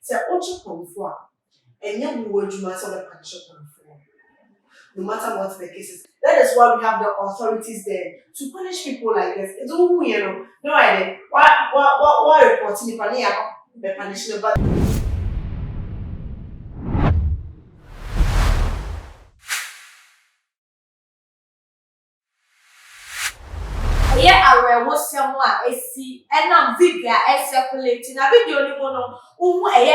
say ocho konfo and you would you must have a no matter what the cases. That is why we have the authorities there to punish people like this. It's all you know. No idea. Why reporting the punishment? But I was someone I see and I'm video circulating a video ni mono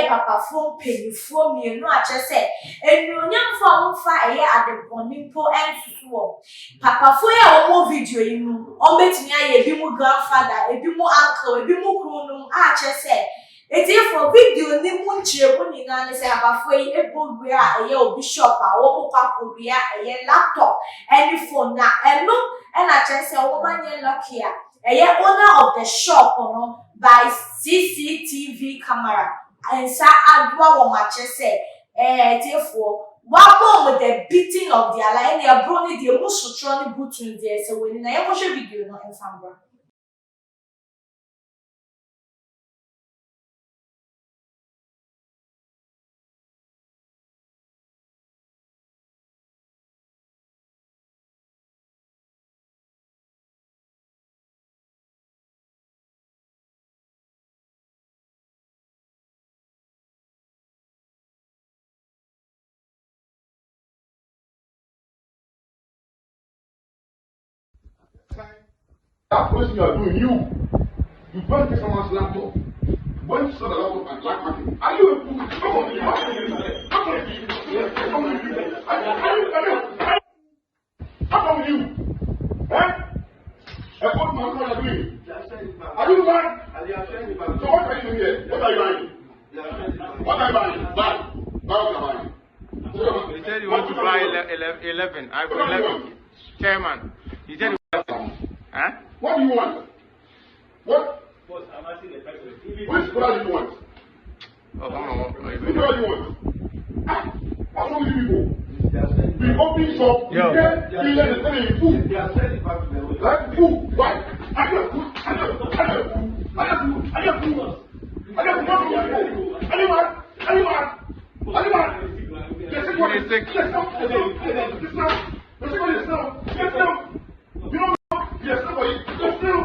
papa phone penny for me no just say and you nyam fa at the bonimpo and so papa for ya video you betimi aye bi mu grandfather ebi mu uncle ebi mu kunu just say it's for video ni mu nchire ni na say papa for yi ebogwe a bishop a wo papa bia laptop any phone na no and I just say woman lucky owner of the shop by CCTV camera and sa adwa wo ma say therefore one more with the beating of their line they are brought the most strong boot in there so when na e video no in fambra. That person you are doing, you don't take someone's laptop. When you saw the laptop and black market, are you a fool? Come on, how come with you? Eh? A good man, what are you doing? Are you mad? So what are you doing here? What are you buying? What are you buying? Buy what you are buying. He said you want to buy 11. I got 11. Chairman. He said huh? What do you want? What? Boss, I'm asking the question. Which color do you want? Oh, come on. Which color do you want? What's wrong with you people? We open shop, we get billions and selling food. They are selling back to them. Like food. Why? I get food. I get food. I get food. I get food. I get food. I get food. Anyone? Anyone? Anyone? Yes, everybody. Yes, now. Yes, now. Yes, now. You know. Yes, somebody. Just now.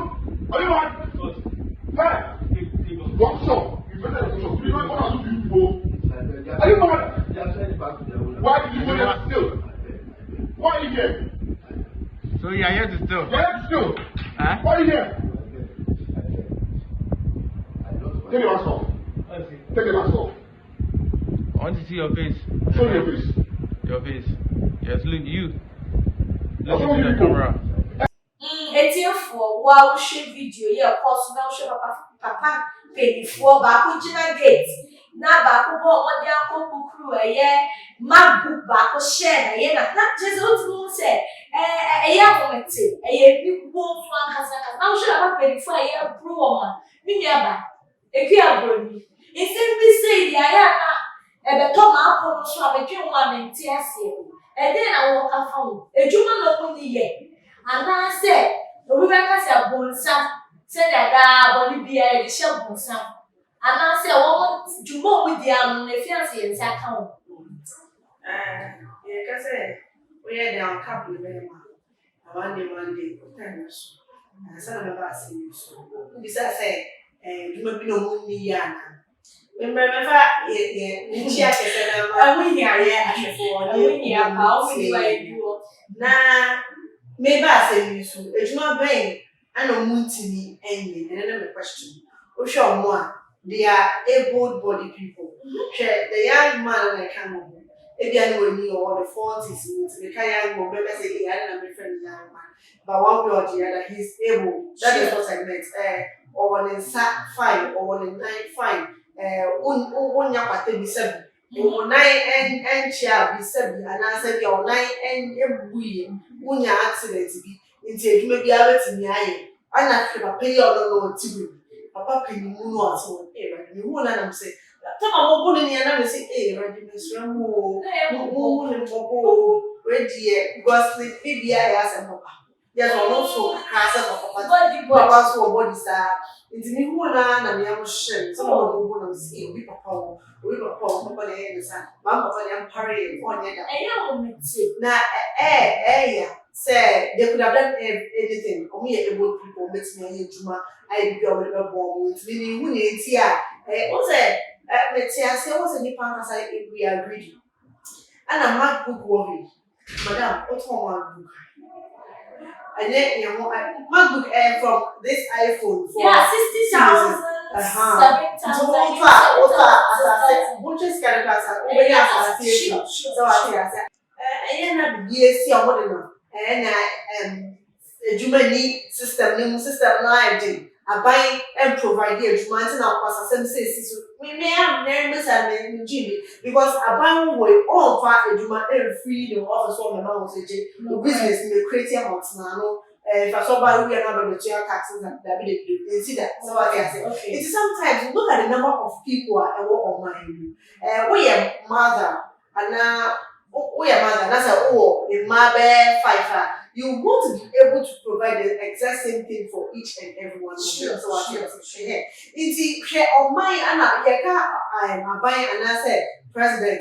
Anyone? Hey. What's up? You better watch up. You know what I do to you people? Anyone? They are selling back to them. Why did you do that still? Why are you here? So you are here to steal? You're here to steal. Huh? Why are you here? Take your mask off. Take your mask off. I want to see your face. Show me your face. Your face. Yes, look, you. Look What's wrong into with the you people? camera. For wow video course now papa penny for back gate na back bo won dey akoko crew MacBook back share na just what you say committee big bomb fan kasa now papa penny for bro woman me aba abro ni instead be say na beto ma akọ so abetwe ho amenti ase then na wo ka fa wo ejuma no mo ni ye ana say we can say bonsa say that body be a shell bonsa ana say wo jumo with the na fiance yen say aka wo yeah, can say we are down couple of them. Monday, time so. Sana me ba see so. Bisa say you may be no money yana. Remember nchi ake say na we here yeah ashefo we here pa we do I do na me ba say so. Ejuma ben ana muntini enye then me question. O sure mo a they are able-bodied people. The young man when I come home. Maybe I know me or the 40s, the young woman say, I don't have a friend young man. But one way or the other, he's able. That is what I meant. Or one in fine, or one in 9 fine. One yapate be 7. Or 9 and child be 7. And I said, your 9 and every one accident to be into maybe able to me. I'm not sure I pay all the Lord to you. Papa can you know as well. You won't let them say. Tama mo buni ni ana say ready Miss Ramu mo mo ready because the PBI has a papa Yes, also class of Body. Papa so body sir. It's me who na me am shame. Some of them who see we papa papa dey say. Mama papa dey parry on here. Na yeah. Say they could have done anything. Omo ye able people met me juma. I be already born with me who dey tia. O say me tia say o say nipa ka say we agree. And a MacBook worry. Madam, what's MacBook? And then you know, MacBook Air from this iPhone for 60,000, 7,000. Which is kind of so I said, I am BSc or whatever, and Jumani system live. I buy and provide here to maintain our cost. Some say, we may have names and Jimmy because I buy one way all far a Juma every free the office on the mountain business in the creative amounts now. If I saw by we are not the jail taxes and that they see that. So I can say, okay. It's sometimes look at the number of people I work on my we are mother and now we are mother. That's a mother 5. You want to be able to provide the exact same thing for each and everyone. Sure. So I say, it's share on my I am buying and I said, President,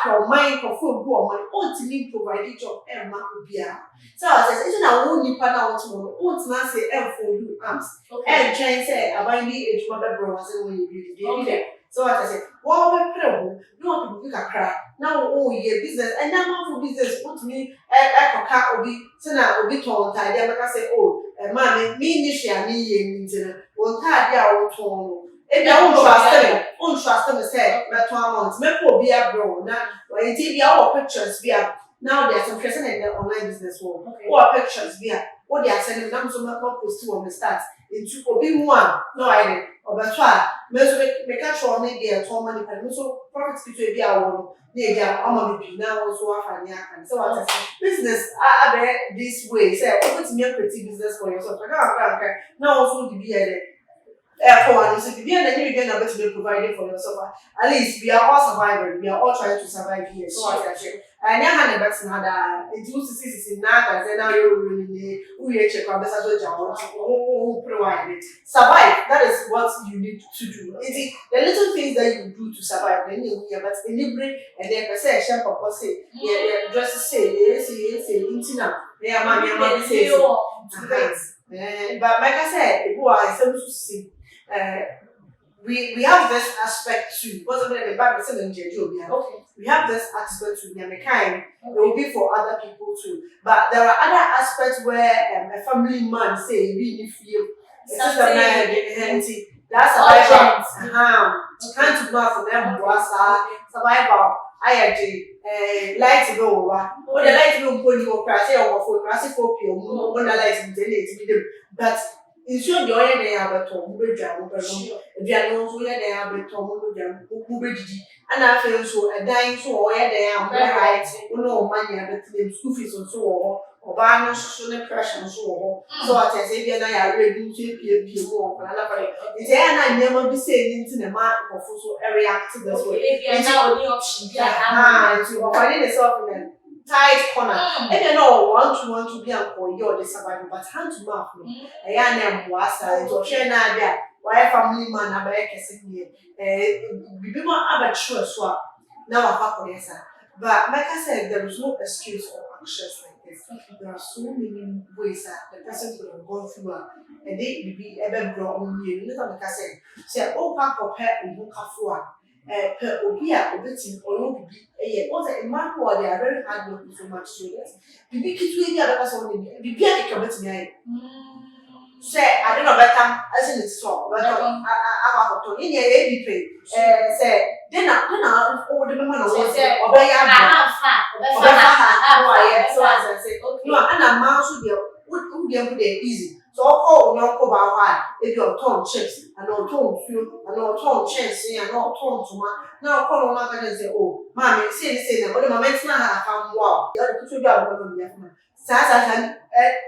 your mind for food, go on my own to me provide a job and Macubia. So I said, it's not only partner what's not say for you arms. And Jane said, I buy me a mother brother when you do. So I said, well, my problem, no people can cry. Now, oh, yeah, business, and now for business, put me a car or be, so now will be told, I say, oh, mammy, me, Nisha, me, one card, yeah, or tone. If you won't trust them, say, but 2 months, make for be a bro, now, or in TV, our pictures be up. Now there's some person in the online business world. Or pictures be up. What they are sending them so much more post on the stats. Into be one, no idea. Or but try. Make a sure maybe a tour money can also profits between the hour. They are almost now also a fan. So I say business I bet this way. Say, what's me a pretty business for yourself? I can't. Now also to be a for so to be an enemy again to be provided for yourself. At least we are all survivors. We are all trying to survive here. So I say. I never had a better nada. It used to see now and now you're really we check on the provide it. Survive. That is what you need to do. It's the little things that you do to survive. Then you hear, but in the and then I say, a chef or say, yeah, just say, say, intina. They are my say. But like I said, people are able to see. We have this aspect too. Because of the Bible says in Jehovah, okay. We have this aspect to be kind. It will be for other people too. But there are other aspects where a family man say really feel that's survival. Can't do that for them. Survival. I light to go over. When the light will put you crash or for classic for people, when the light is delayed. But ensure the oil they have a tom, if you are not where they have a tom, and I feel so a dying so where they are right, no money at the school fees and so or buying social pressure and so. So I say, and I are ready to more. It's I never be saying into the market of social area to this way. It's now the option. To finding yourself in a tight corner. And you know, want to be a for your the survival, but hand to mouth. I am was or share Nadia, why family man, I beg a signal. People have a choice swap. Now I have for yes. But like I said, there is no excuse for actions like this. There are so many ways that the person could have gone through and they will be ever brought on you. Like I said, say, oh, pack or pet and book a four. Per obia obetin or no bibi what a man who they are very hard working so much students bibi kitu ebi abeka so ne bibi akeka betimi ayi say I don't know better as in it's so but aka to yin ye bi pe say then o de man o say obeya so as I say no ana man so dey who dey easy. So all young people are if you're torn chips and not torn fuel and not torn chance and not torn to now call on my and say, oh, mommy, say them, but the moment now I found wow, the other two are going to be a Sasa,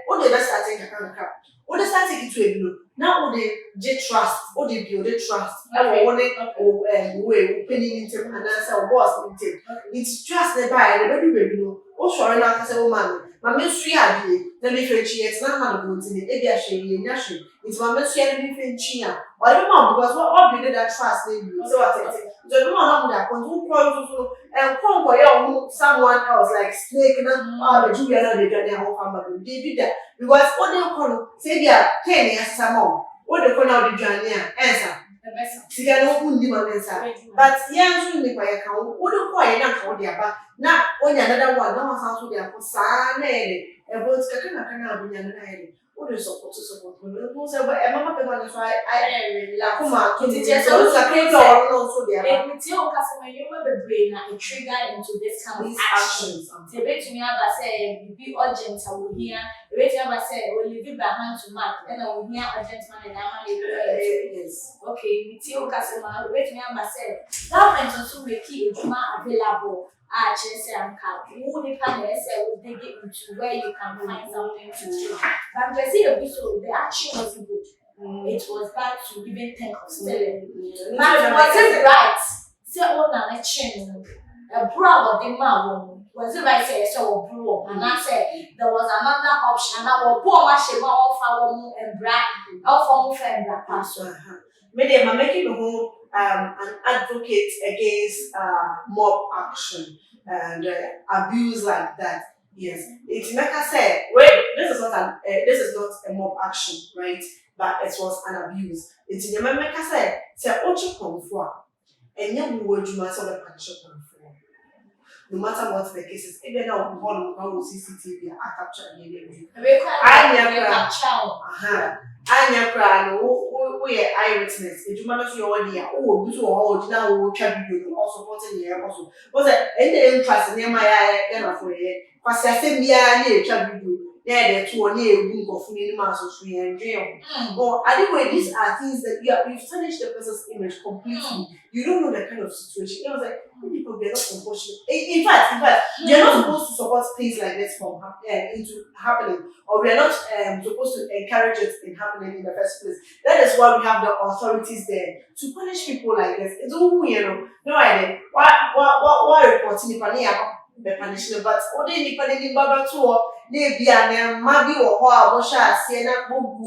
what they best starting a kind of crap. What they start taking to a blue. Now, what they trust, what they build, they trust. I want it way opening into an answer was into it's just the buy, the baby, you know, oh, sorry, not as a woman. Mama Suya, the difference it's not how to continue. Maybe I should be national. It's Mama Suya different Chia. Or the mom, because what did that trust name? So I said, the one that who called to and call someone else like Snake and the Julia, they got their whole family. They did that because what they call say they are 10 years some more. What they call out the journey answer. Siga no kundi manensa. But yeah, so ni kwa yaka. Udo kwa yena kwa diaba. Na onya another one. Na wasa so diaba. Sana ele. Ebo tika kana abunya na ele. Udo support. Udo say but mama pe man so I la kuma. It is also sakento no so diaba. It you customer you the brain and trigger into this kind of actions. So bet me aba say be urgent I will hear. Bet me aba say will leave it behind to mark. Then I will hear urgent man and I Yes. Okay, with you customer, wait me and say government also make it available. Say I'm who depend say will dig it into where you can find something to do. But I see the action was good. It was bad to even think of stealing. But was it right? Say on an action a bro the man was it right say so bro and I said there was another option and I will poor machine offer and brand offer friend that person. Maybe I'm making an advocate against mob action and abuse like that. Yes, it's like I said. Wait, this is not a mob action, right? But it was an abuse. It's in the like I said. Say ocho konfwa, and you would you must have a punch konfwa. No matter what the cases, even now one CCTV I capture the Anya Kran, we are eyewitness. If you manage your idea, oh, this will now try video also supporting the air also. Was it any interest in my eye? For it, because I said, yeah, near video. Yeah, to a near book of minimums of free and jail. Or anyway, these are things that you've tarnished the person's image completely. You don't know the kind of situation. It was like, people they're not compassionate. In fact, they're not supposed to support things like this from into happening, or we are not supposed to encourage it in happening in the first place. That is why we have the authorities there to punish people like this. It's all no idea. Why reporting the punishment, but only the punishment baba too. Maybe an maybe or how Siena Bobu,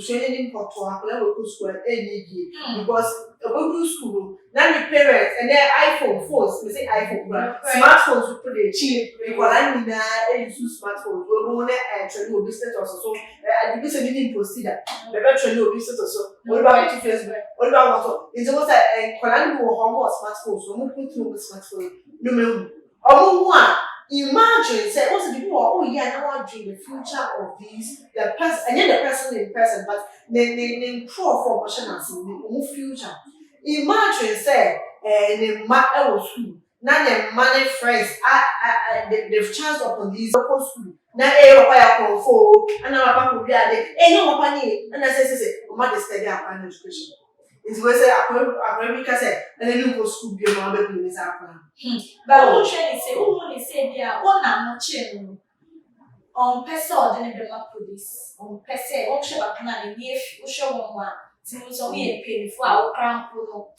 training for to a level school any because a Bobu school, now the parents and their iPhone phones, we say iPhone, smartphones we put a cheap, because I mean, use smartphones, we're going to train your business also. So, I be a procedure, the veteran your business also. What about Facebook? What about what? It's almost a Colando or home smartphones, so we put through the smartphone. No, imagine, say, also the people are, now I dream the future of these, the person, and then the person in person, but they pro for professionals in the future. Imagine, say, the matter school, now the money friends, they've chanced upon these local school. Now, require for, and now I'm and I say, what is study up an education? It's where I say, and then you go school, be a mother, be Miss Akron. But who say, yeah, one I'm chin on person or the police, on person, or show a plan, if show one, since we pay for our crown polo,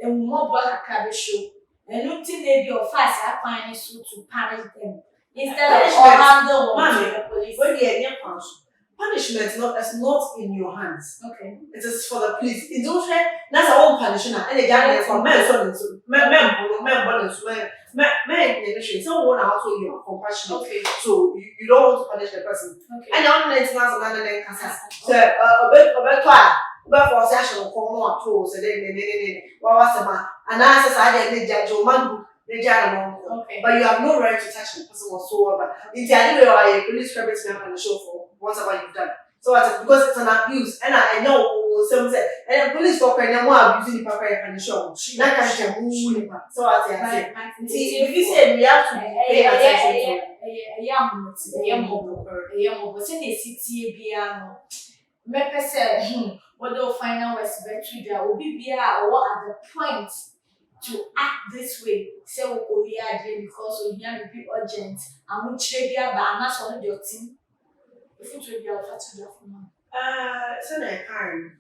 and more black cabin show, and looking they be of fast, I find it to punish them. Instead of handle the police. When you are near council. Punishment is not in your hands. Okay. It is for the police. It's also that's our own punishment. And again, for men, negotiate. Someone also you're compassionate. Okay. So you don't want to punish the person. Okay. And on the another so a bit but for session of formal tools and then what was the man? And I said, judge your man. Okay. But you have no right to touch the person whatsoever. In the idea why a police credit member on the show for whatever you've done. So because it's an abuse, and I know some say, and the police worker and more abusing the papa and the show. That kind of move. So I say, see, if you say we have to pay attention to a young person, a city piano. Maybe say, what the final was better, there will be or at the point. To act this way, say we are there because we have to be urgent and we trade there, but I'm not sure of your team. If you trade there, what's your for so I can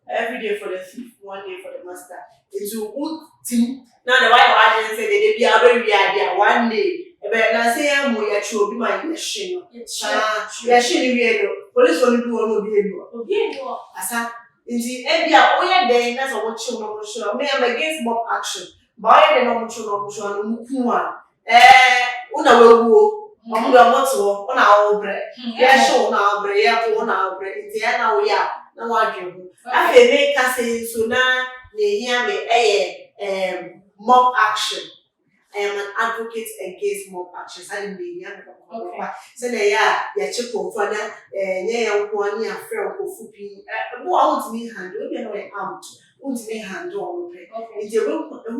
every day for the thief, one day for the master. It's a good team. Now the wife didn't say they be a very idea one day. But now say I'm we ya chuo bi ma ya hye no ya hye ni wie do police on do no bi do asa nti ebia oya den na so wo chiw no so me am against mob action ba oya den no chiw no no muku a una wewu omo do moto una obre ya show na obre ya ko na obre nti ya na wo ya na wa dwe ho afa me ka say so na hia me mob action. I am an advocate against mob actions. I didn't be young. So ya check on for na ya ko ani afre ko fupi. Bo a want me handle, we no out. Want me handle on pe. Nti we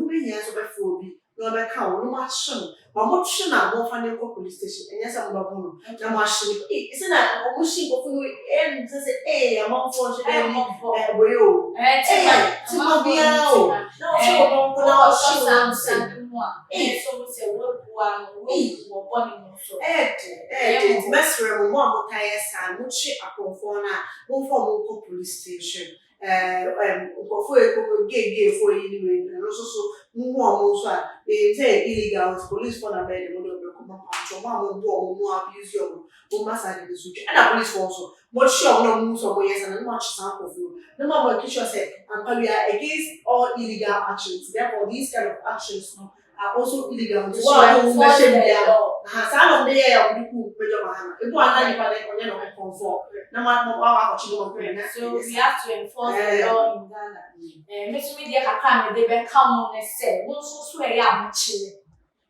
be hia so be for bi. No be ka wo no ma hye. Ma mo hye na mo fa ne ko police station. Enya sa mo ba no. Na mo hye. Ise na mo hye ko fu en say am for we yo. Ti mo bia o. No so mo ko na hye. So we say what born so mesre mo kaya sa mo chi akonfo na mo fo mo ko police station ko gege fo yi ni no so mo so a illegal police for na be mo do ko ma pa mo abuse yo mo masa de so na police for so mo sure no mo so mo yes na mo chi san ko fu no mo make sure say and we are against all illegal actions. Therefore these kind of actions are also illegal. So we have to enforce the law in Ghana. Miss Media Kakame, they become on a say, one so swear I'm chilling.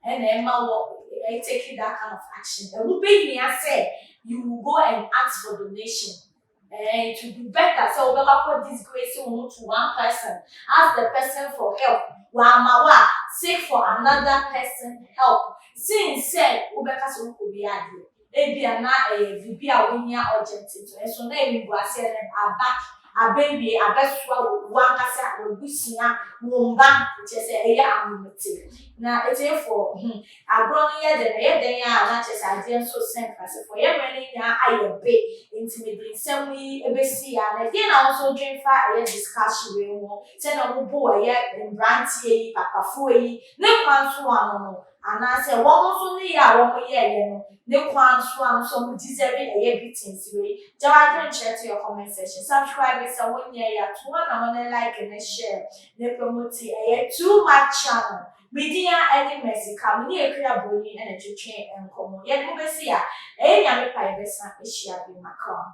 And then I take that kind of action. The will be me, I say, you will go and ask for donation. It will be better. So we'll put this grace to one person, ask the person for help. Seek for another person help. Since said, Ubeka so could be added. Ebia na VP urgent so na we go say them back a baby a beswa one kasa obusia womba che say eya amute na ete for agro no ye ya na che say ade so send kasa for ye many ya ayebe intimidate sem we ebesi ya na dey na also dream fa a discussion we mo say na mo bo ye brantie yi papafo yi ne kwanso ano ana say wo so ne ya wo ye no ne kwanso am so deserving a victims we jawadron share to your comment section subscribe if you want ya to na like and share ne promote too much channel media any message come ne ekria boni na twetwe enkomo ye no be see ya nyame pa e besa ehia bi makam